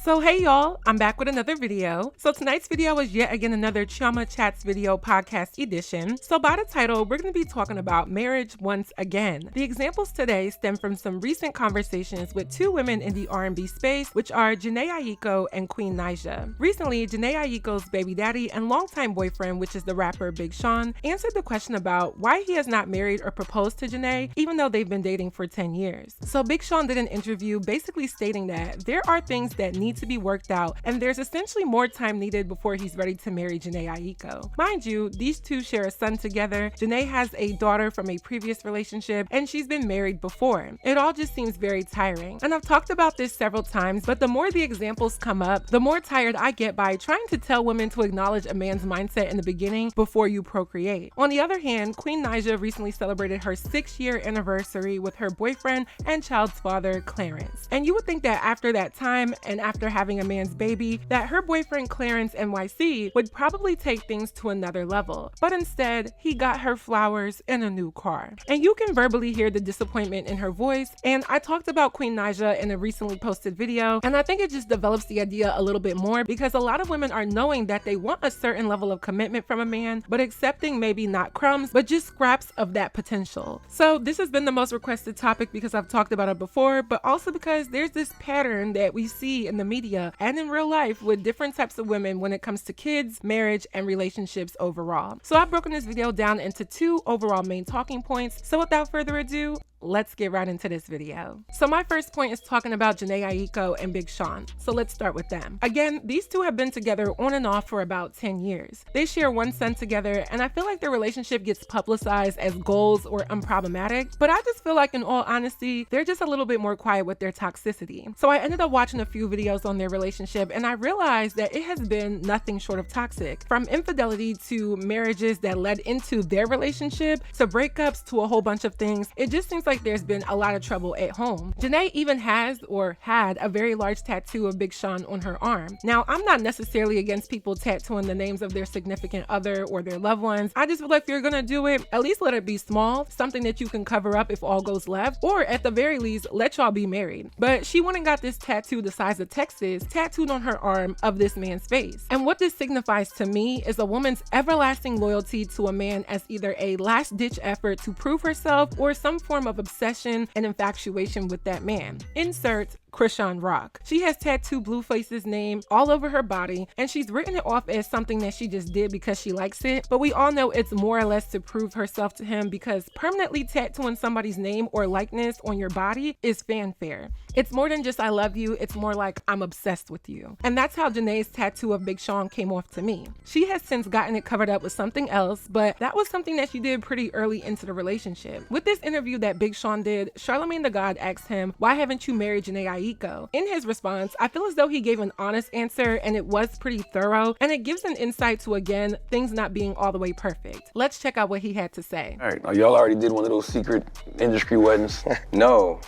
So hey y'all, I'm back with another video. So tonight's video is yet again another Chioma Chats video podcast edition. So by the title, we're going to be talking about marriage once again. The examples today stem from some recent conversations with two women in the R&B space, which are Jhene Aiko and Queen Naija. Recently, Jhene Aiko's baby daddy and longtime boyfriend, which is the rapper Big Sean, answered the question about why he has not married or proposed to Jhene, even though they've been dating for 10 years. So Big Sean did an interview basically stating that there are things that need to be worked out, and there's essentially more time needed before he's ready to marry Jhene Aiko. Mind you, these two share a son together. Jhene has a daughter from a previous relationship, and she's been married before. It all just seems very tiring. And I've talked about this several times, but the more the examples come up, the more tired I get by trying to tell women to acknowledge a man's mindset in the beginning before you procreate. On the other hand, Queen Naija recently celebrated her 6-year anniversary with her boyfriend and child's father, Clarence. And you would think that after that time, and after having a man's baby, that her boyfriend Clarence NYC would probably take things to another level. But instead, he got her flowers and a new car. And you can verbally hear the disappointment in her voice. And I talked about Queen Naija in a recently posted video, and I think it just develops the idea a little bit more because a lot of women are knowing that they want a certain level of commitment from a man, but accepting maybe not crumbs, but just scraps of that potential. So this has been the most requested topic because I've talked about it before, but also because there's this pattern that we see in the media and in real life with different types of women when it comes to kids, marriage, and relationships overall. So I've broken this video down into 2 overall main talking points. So without further ado, let's get right into this video. So my first point is talking about Jhene Aiko and Big Sean. So let's start with them. Again, these two have been together on and off for about 10 years. They share one son together, and I feel like their relationship gets publicized as goals or unproblematic, but I just feel like in all honesty, they're just a little bit more quiet with their toxicity. So I ended up watching a few videos on their relationship, and I realized that it has been nothing short of toxic. From infidelity to marriages that led into their relationship to breakups to a whole bunch of things, it just seems like there's been a lot of trouble at home. Jhene even has or had a very large tattoo of Big Sean on her arm. Now, I'm not necessarily against people tattooing the names of their significant other or their loved ones. I just feel like if you're gonna do it, at least let it be small, something that you can cover up if all goes left, or at the very least, let y'all be married. But she went and got this tattoo the size of Texas tattooed on her arm of this man's face. And what this signifies to me is a woman's everlasting loyalty to a man as either a last-ditch effort to prove herself or some form of obsession and infatuation with that man. Insert Krishan Rock. She has tattooed Blueface's name all over her body, and she's written it off as something that she just did because she likes it, but we all know it's more or less to prove herself to him because permanently tattooing somebody's name or likeness on your body is fanfare. It's more than just I love you, it's more like I'm obsessed with you. And that's how Jhene's tattoo of Big Sean came off to me. She has since gotten it covered up with something else, but that was something that she did pretty early into the relationship. With this interview that Big Sean did, Charlamagne the God asked him, "Why haven't you married Jhene Aiko?" In his response, I feel as though he gave an honest answer and it was pretty thorough, and it gives an insight to, again, things not being all the way perfect. Let's check out what he had to say. All right, y'all already did one of those secret industry weddings? No,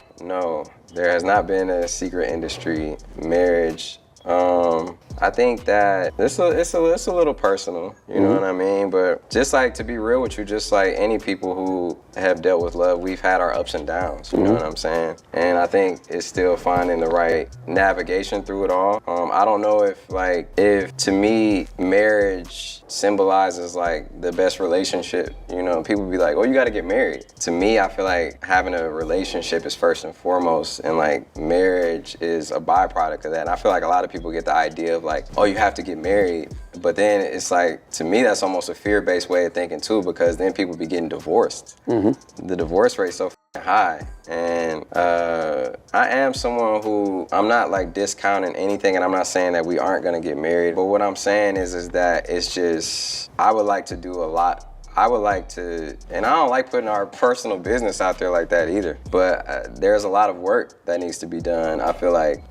there has not been a secret industry marriage. I think that it's a little personal, you know what I mean? But just like, to be real with you, just like any people who have dealt with love, we've had our ups and downs, you know what I'm saying? And I think it's still finding the right navigation through it all. I don't know if to me, marriage symbolizes like the best relationship, you know? People be like, oh, you gotta get married. To me, I feel like having a relationship is first and foremost, and like marriage is a byproduct of that. And I feel like a lot of people get the idea of like, oh, you have to get married. But then it's like, to me, that's almost a fear-based way of thinking too, because then people be getting divorced. The divorce rate's so high. And I am someone who, I'm not like discounting anything, and I'm not saying that we aren't gonna get married. But what I'm saying is that it's just, I would like to do a lot. I would like to, and I don't like putting our personal business out there like that either, but there's a lot of work that needs to be done. I feel like,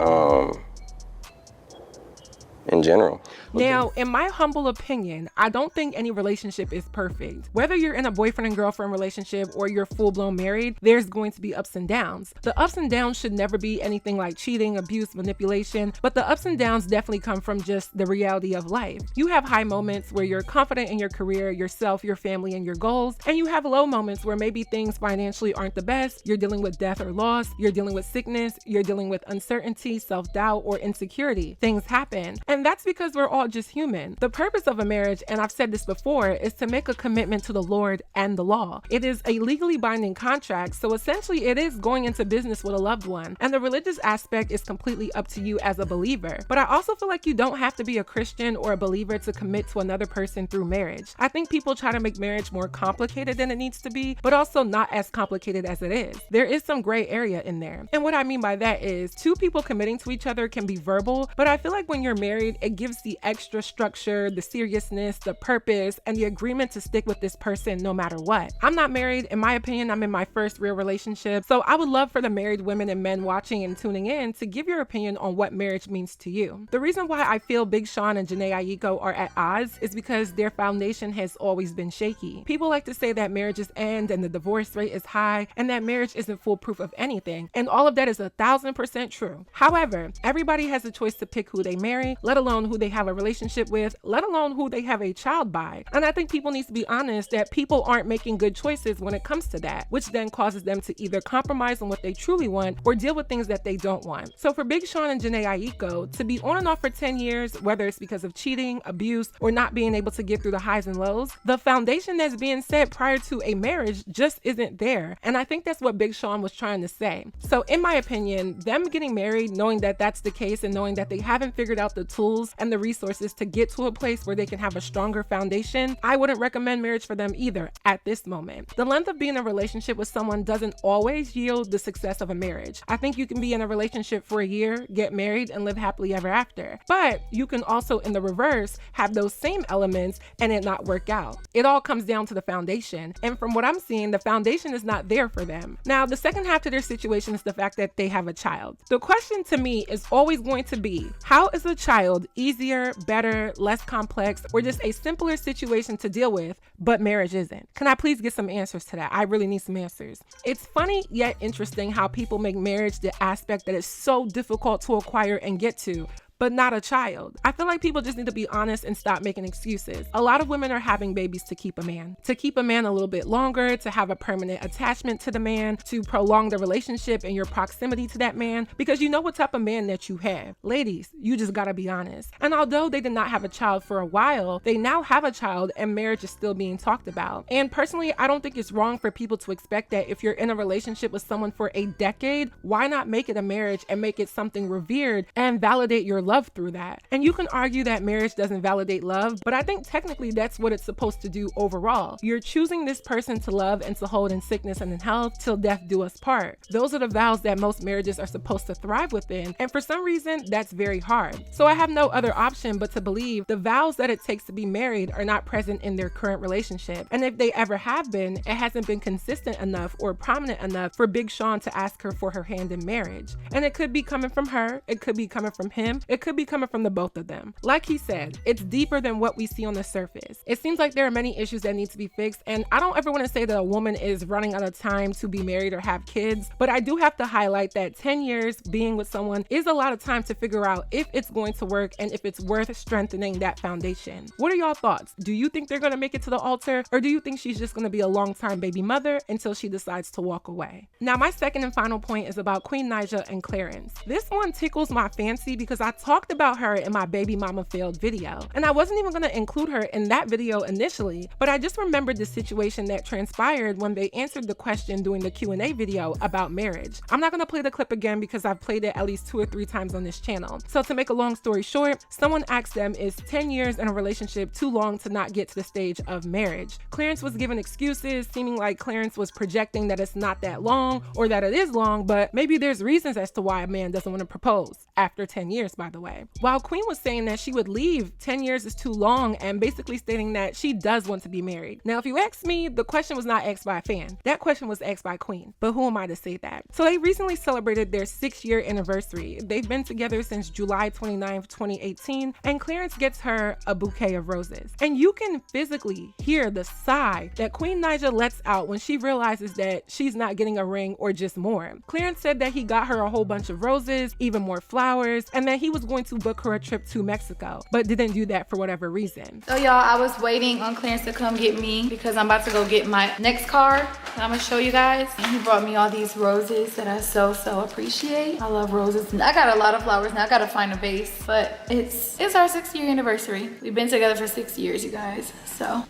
in general. Now, in my humble opinion, I don't think any relationship is perfect. Whether you're in a boyfriend and girlfriend relationship or you're full-blown married, there's going to be ups and downs. The ups and downs should never be anything like cheating, abuse, manipulation, but the ups and downs definitely come from just the reality of life. You have high moments where you're confident in your career, yourself, your family, and your goals, and you have low moments where maybe things financially aren't the best, you're dealing with death or loss, you're dealing with sickness, you're dealing with uncertainty, self-doubt, or insecurity. Things happen, and that's because we're all just human. The purpose of a marriage, and I've said this before, is to make a commitment to the Lord and the law. It is a legally binding contract, so essentially it is going into business with a loved one, and the religious aspect is completely up to you as a believer. But I also feel like you don't have to be a Christian or a believer to commit to another person through marriage. I think people try to make marriage more complicated than it needs to be, but also not as complicated as it is. There is some gray area in there. And what I mean by that is two people committing to each other can be verbal, but I feel like when you're married, it gives the extra structure, the seriousness, the purpose, and the agreement to stick with this person no matter what. I'm not married. In my opinion, I'm in my first real relationship. So I would love for the married women and men watching and tuning in to give your opinion on what marriage means to you. The reason why I feel Big Sean and Jhene Aiko are at odds is because their foundation has always been shaky. People like to say that marriages end and the divorce rate is high and that marriage isn't foolproof of anything. And all of that is 1,000% true. However, everybody has a choice to pick who they marry, let alone who they have a relationship with, let alone who they have a child by. And I think people need to be honest that people aren't making good choices when it comes to that, which then causes them to either compromise on what they truly want or deal with things that they don't want. So for Big Sean and Jhene Aiko to be on and off for 10 years, whether it's because of cheating, abuse, or not being able to get through the highs and lows, the foundation that's being set prior to a marriage just isn't there. And I think that's what Big Sean was trying to say. So in my opinion, them getting married, knowing that that's the case and knowing that they haven't figured out the tools and the resources to get to a place where they can have a stronger foundation, I wouldn't recommend marriage for them either at this moment. The length of being in a relationship with someone doesn't always yield the success of a marriage. I think you can be in a relationship for a year, get married, and live happily ever after. But you can also, in the reverse, have those same elements and it not work out. It all comes down to the foundation. And from what I'm seeing, the foundation is not there for them. Now, the second half to their situation is the fact that they have a child. The question to me is always going to be, how is a child easier, better, less complex, or just a simpler situation to deal with, but marriage isn't? Can I please get some answers to that? I really need some answers. It's funny yet interesting how people make marriage the aspect that is so difficult to acquire and get to, but not a child. I feel like people just need to be honest and stop making excuses. A lot of women are having babies to keep a man a little bit longer, to have a permanent attachment to the man, to prolong the relationship and your proximity to that man, because you know what type of man that you have. Ladies, you just gotta be honest. And although they did not have a child for a while, they now have a child and marriage is still being talked about. And personally, I don't think it's wrong for people to expect that if you're in a relationship with someone for a decade, why not make it a marriage and make it something revered and validate your love through that? And you can argue that marriage doesn't validate love, but I think technically that's what it's supposed to do overall. You're choosing this person to love and to hold in sickness and in health till death do us part. Those are the vows that most marriages are supposed to thrive within, and for some reason that's very hard. So I have no other option but to believe the vows that it takes to be married are not present in their current relationship, and if they ever have been, it hasn't been consistent enough or prominent enough for Big Sean to ask her for her hand in marriage. And it could be coming from her, it could be coming from him, it could be coming from the both of them. Like he said, it's deeper than what we see on the surface. It seems like there are many issues that need to be fixed, and I don't ever want to say that a woman is running out of time to be married or have kids, but I do have to highlight that 10 years being with someone is a lot of time to figure out if it's going to work and if it's worth strengthening that foundation. What are y'all thoughts? Do you think they're going to make it to the altar, or do you think she's just going to be a long-time baby mother until she decides to walk away? Now, my second and final point is about Queen Naija and Clarence. This one tickles my fancy because I talked about her in my baby mama failed video, and I wasn't even going to include her in that video initially, but I just remembered the situation that transpired when they answered the question during the Q&A video about marriage. I'm not going to play the clip again because I've played it at least 2 or 3 times on this channel. So to make a long story short, someone asked them, is 10 years in a relationship too long to not get to the stage of marriage? Clarence was given excuses, seeming like Clarence was projecting that it's not that long or that it is long, but maybe there's reasons as to why a man doesn't want to propose after 10 years, by the way. the way. While Queen was saying that she would leave, 10 years is too long, and basically stating that she does want to be married. Now, if you ask me, the question was not asked by a fan. That question was asked by Queen, but who am I to say that? So they recently celebrated their 6-year anniversary. They've been together since July 29th, 2018, and Clarence gets her a bouquet of roses. And you can physically hear the sigh that Queen Naija lets out when she realizes that she's not getting a ring or just more. Clarence said that he got her a whole bunch of roses, even more flowers, and that he was going to book her a trip to Mexico, but didn't do that for whatever reason. So y'all, I was waiting on Clarence to come get me because I'm about to go get my next car that I'm gonna show you guys. And he brought me all these roses that I so appreciate. I love roses. I got a lot of flowers now. I gotta find a vase, but it's our 6-year anniversary. We've been together for 6 years, you guys. So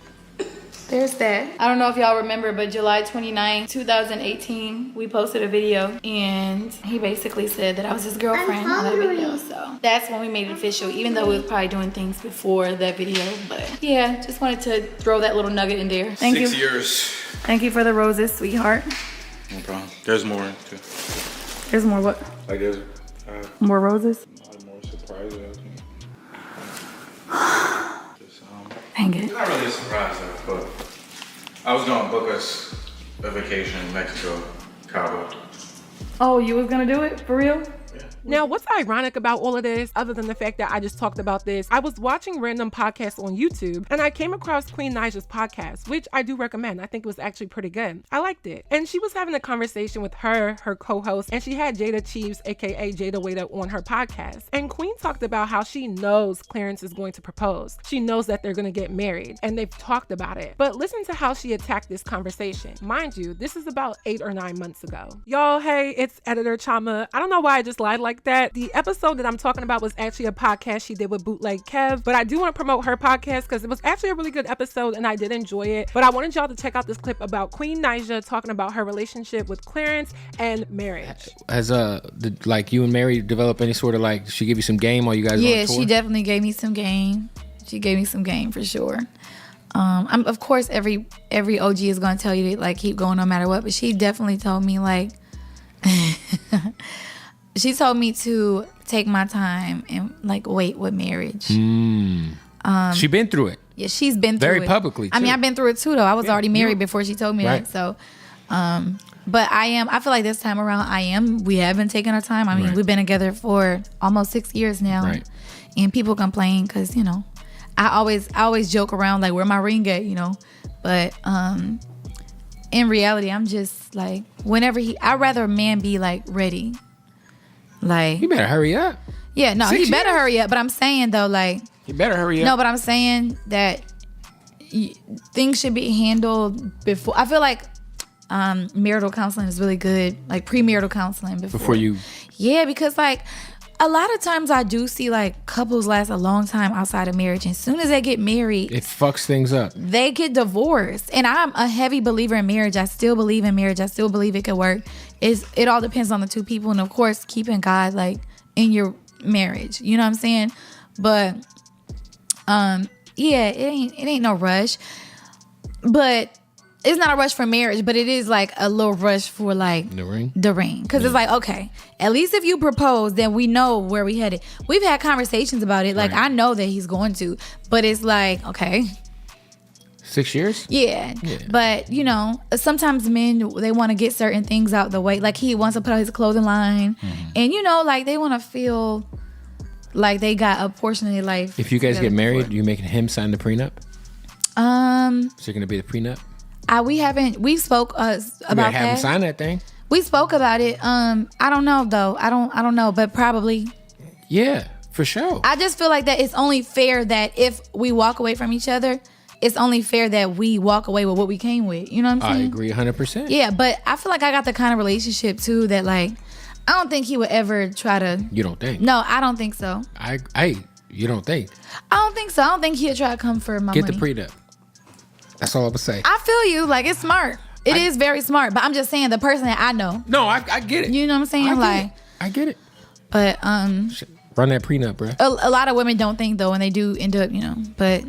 there's that. I don't know if y'all remember, but July 29, 2018, we posted a video and he basically said that I was his girlfriend on that video. So that's when we made it official, even though we was probably doing things before that video. But yeah, just wanted to throw that little nugget in there. Thank you. 6 years. Thank you for the roses, sweetheart. No problem. There's more too. There's more what? Like there's More roses? a lot more surprises. Just, Dang it. it's not really a surprise though, but I was gonna book us a vacation in Mexico, Cabo. Oh, you was gonna do it? For real? Now, what's ironic about all of this, other than the fact that I just talked about this, I was watching random podcasts on YouTube and I came across Queen Naija's podcast, which I do recommend. I think it was actually pretty good. I liked it. And she was having a conversation with her co-host, and she had Jada Chiefs, aka Jada Waiter, on her podcast. And Queen talked about how she knows Clarence is going to propose. She knows that they're going to get married, and they've talked about it. But listen to how she attacked this conversation. Mind you, this is about 8 or 9 months ago. Y'all, hey, it's editor Chioma. I don't know why I just lied like that. The episode that I'm talking about was actually a podcast she did with Bootleg Kev, but I do want to promote her podcast because it was actually a really good episode and I did enjoy it. But I wanted y'all to check out this clip about Queen Naija talking about her relationship with Clarence and marriage. Has like you and Mary develop any sort of like, she give you some game while you guys Yeah, on tour? she definitely gave me some game. She gave me some game for sure. Of course, every OG is gonna tell you to like keep going no matter what, but she definitely told me like she told me to take my time and like wait with marriage. She been through it. Yeah, she's been through it. Very publicly, I mean, too. I've been through it too though. I was already married before she told me Right. that. So, but I feel like this time around we have been taking our time. I mean, Right. we've been together for almost 6 years now. Right. And people complain because, you know, I always joke around like, where my ring at, you know? But in reality, I'm just like, I'd rather a man be like ready. Like, You better hurry up. yeah, no, 6 he better years? hurry up. But I'm saying though, like, You better hurry up. no, but I'm saying that things should be handled before. I feel like marital counseling is really good, like premarital counseling Before you. Yeah, because like a lot of times I do see like couples last a long time outside of marriage, and as soon as they get married, It fucks things up. they get divorced. And I'm a heavy believer in marriage. I still believe in marriage. I still believe it could work. It all depends on the two people, and of course keeping God like in your marriage. You know what I'm saying? But yeah, it ain't no rush. But it's not a rush for marriage, but it is like a little rush for like The ring? The ring. Because it's like, okay, at least if you propose, then we know where we headed. We've had conversations about it. Like, Right. I know that he's going to, but it's like, okay, 6 years? yeah. But, you know, sometimes men, they want to get certain things out the way. Like, he wants to put out his clothing line. And, you know, like, they want to feel like they got a portion of their life. If you guys together get married, before. you making him sign the prenup? So you're going to be the prenup? We spoke about You better have him that. sign that thing. We spoke about it. I don't know though. I don't know, but probably. Yeah, for sure. I just feel like that it's only fair that if we walk away from each other, it's only fair that we walk away with what we came with. You know what I'm I saying? agree 100%. Yeah, but I feel like I got the kind of relationship too that like I don't think he would ever try to. You don't think? No, I don't think so. You don't think? I don't think so. I don't think he'd try to come for my Get money. the prenup. That's all I'm going to say. I feel you. Like, it's smart. It is very smart. But I'm just saying, the person that I know. No, I get it. You know what I'm saying? I get it. But Run that prenup, bro. a lot of women don't think though, and they do end up, you know. But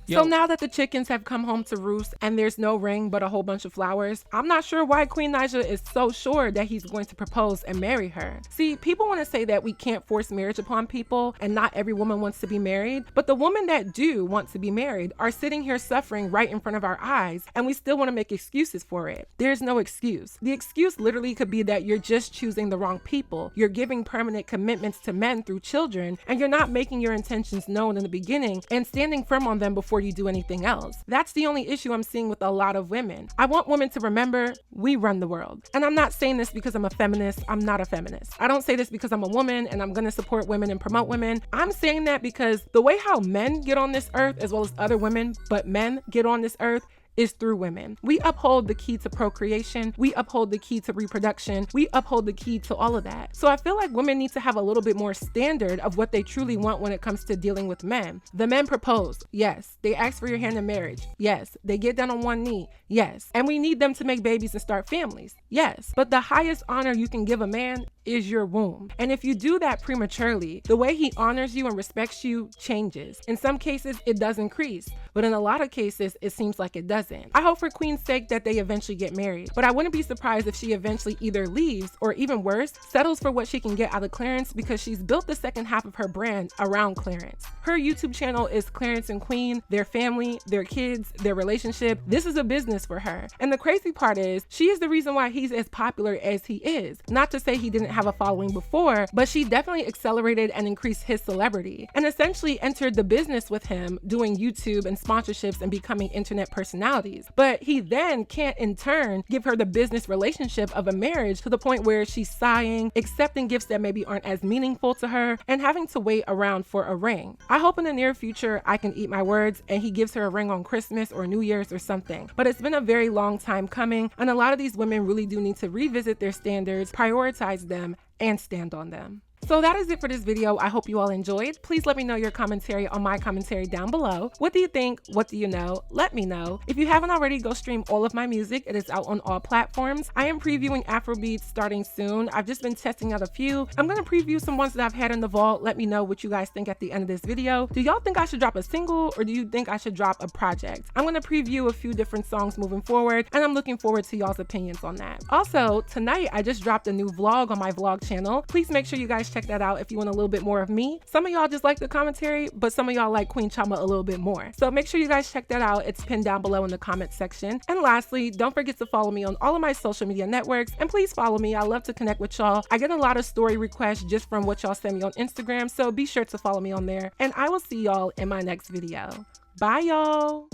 So now that the chickens have come home to roost and there's no ring but a whole bunch of flowers, I'm not sure why Queen Naija is so sure that he's going to propose and marry her. See, people want to say that we can't force marriage upon people and not every woman wants to be married, but the women that do want to be married are sitting here suffering right in front of our eyes and we still want to make excuses for it. There's no excuse. The excuse literally could be that you're just choosing the wrong people. You're giving permanent commitments to men through children and you're not making your intentions known in the beginning and standing firm on them before you do anything else. That's the only issue I'm seeing with a lot of women. I want women to remember we run the world. And I'm not saying this because I'm a feminist. I'm not a feminist. I don't say this because I'm a woman and I'm going to support women and promote women. I'm saying that because the way how men get on this earth, as well as other women, but men get on this earth, is through women. We uphold the key to procreation. We uphold the key to reproduction. We uphold the key to all of that. So I feel like women need to have a little bit more standard of what they truly want when it comes to dealing with men. The men propose. Yes. They ask for your hand in marriage. Yes. They get down on one knee. Yes. And we need them to make babies and start families. Yes. But the highest honor you can give a man is your womb. And if you do that prematurely, the way he honors you and respects you changes. In some cases, it does increase, but in a lot of cases, it seems like it doesn't. I hope for Queen's sake that they eventually get married, but I wouldn't be surprised if she eventually either leaves or even worse, settles for what she can get out of Clarence because she's built the second half of her brand around Clarence. Her YouTube channel is Clarence and Queen, their family, their kids, their relationship. This is a business for her. And the crazy part is, she is the reason why he's as popular as he is. Not to say he didn't have a following before, but she definitely accelerated and increased his celebrity and essentially entered the business with him doing YouTube and sponsorships and becoming internet personalities. But he then can't in turn give her the business relationship of a marriage to the point where she's sighing, accepting gifts that maybe aren't as meaningful to her, and having to wait around for a ring. I hope in the near future I can eat my words and he gives her a ring on Christmas or New Year's or something. But it's been a very long time coming, and a lot of these women really do need to revisit their standards, prioritize them, and stand on them. So that is it for this video. I hope you all enjoyed. Please let me know your commentary on my commentary down below. What do you think? What do you know? Let me know. If you haven't already, go stream all of my music. It is out on all platforms. I am previewing AfroBeats starting soon. I've just been testing out a few. I'm going to preview some ones that I've had in the vault. Let me know what you guys think at the end of this video. Do y'all think I should drop a single or do you think I should drop a project? I'm going to preview a few different songs moving forward and I'm looking forward to y'all's opinions on that. Also, tonight I just dropped a new vlog on my vlog channel. Please make sure you guys check that out if you want a little bit more of me. Some of y'all just like the commentary, but some of y'all like Queen Chioma a little bit more. So make sure you guys check that out. It's pinned down below in the comment section. And lastly, don't forget to follow me on all of my social media networks and please follow me. I love to connect with y'all. I get a lot of story requests just from what y'all send me on Instagram, so be sure to follow me on there. And I will see y'all in my next video. Bye, y'all.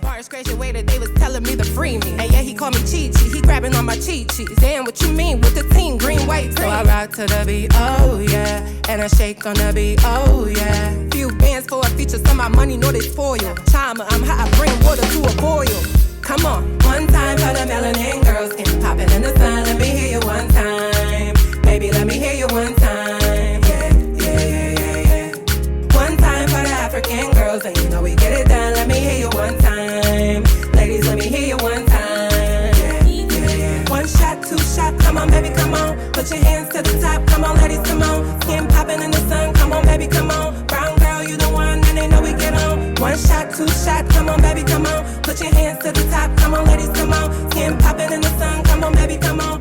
Bars crazy way that they was telling me to free me. And yeah, he called me Chi-Chi. He grabbing on my cheat-cheats. Damn, what you mean with the team? Green, white, green. So I rock to the beat, oh yeah. And I shake on the beat, oh yeah. Few bands for a feature, so my money know they spoil. Chioma, I'm hot, I bring water to a boil. Come on. One time for the melanin girls. And popping in the sun, let me hear you one time. Baby, let me hear you one time. African girls, and you know we get it done. Let me hear you one time. Ladies, let me hear you one time. Yeah. One shot, two shot, come on, baby, come on. Put your hands to the top, come on, ladies, come on. Skin popping in the sun, come on, baby, come on. Brown girl, you the one, and they know we get on. One shot, two shot, come on, baby, come on. Put your hands to the top, come on, ladies, come on. Skin popping in the sun, come on, baby, come on.